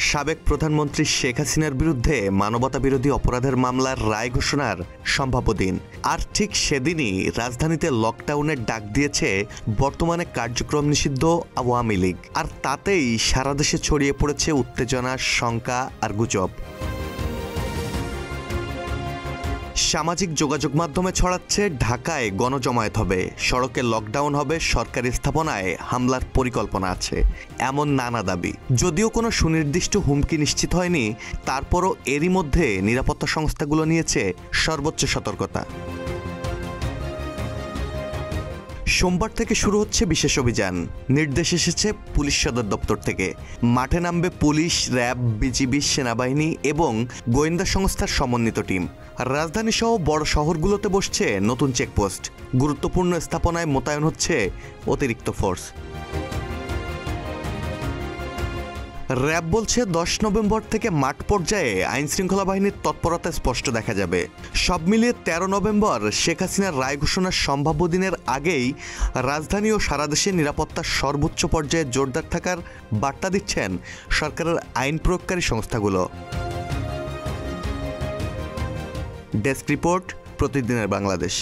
সাবেক প্রধানমন্ত্রী শেখ হাসিনার বিরুদ্ধে মানবতা বিরোধী অপরাধের মামলার রায় ঘোষণার সম্ভাব্য দিন। আর ঠিক সেদিনই রাজধানীতে লকডাউনের ডাক দিয়েছে বর্তমানে কার্যক্রম নিষিদ্ধ আওয়ামী লীগ। আর তাতেই সারা দেশে ছড়িয়ে পড়েছে উত্তেজনা, শঙ্কা আর গুজব। সামাজিক যোগাযোগ মাধ্যমে ছড়াচ্ছে ঢাকায় গণজমায়েত হবে, সড়কে লকডাউন হবে, সরকারি স্থাপনায় হামলার পরিকল্পনা আছে, এমন নানা দাবি। যদিও কোনো সুনির্দিষ্ট হুমকি নিশ্চিত হয়নি, তারপরও এরই মধ্যে নিরাপত্তা সংস্থাগুলো নিয়েছে সর্বোচ্চ সতর্কতা। সোমবার থেকে শুরু হচ্ছে বিশেষ অভিযান। নির্দেশ এসেছে পুলিশ সদর দপ্তর থেকে। মাঠে নামবে পুলিশ, র্যাব, বিজিবি, সেনাবাহিনী এবং গোয়েন্দা সংস্থার সমন্বিত টিম। রাজধানী সহ বড় শহরগুলোতে বসছে নতুন চেকপোস্ট। গুরুত্বপূর্ণ স্থাপনায় মোতায়েন হচ্ছে অতিরিক্ত ফোর্স। র্যাব বলছে 10 নভেম্বর থেকে মাঠ পর্যায়ে আইনশৃঙ্খলা বাহিনীর তৎপরতা স্পষ্ট দেখা যাবে। সব মিলিয়ে 13 নভেম্বর শেখ হাসিনার রায় ঘোষণার সম্ভাব্য দিনের আগেই রাজধানী ও সারা দেশে নিরাপত্তার সর্বোচ্চ পর্যায়ে জোরদার থাকার বার্তা দিচ্ছেন সরকারের আইন প্রয়োগকারী সংস্থাগুলো। ডেস্ক রিপোর্ট, প্রতিদিনের বাংলাদেশ।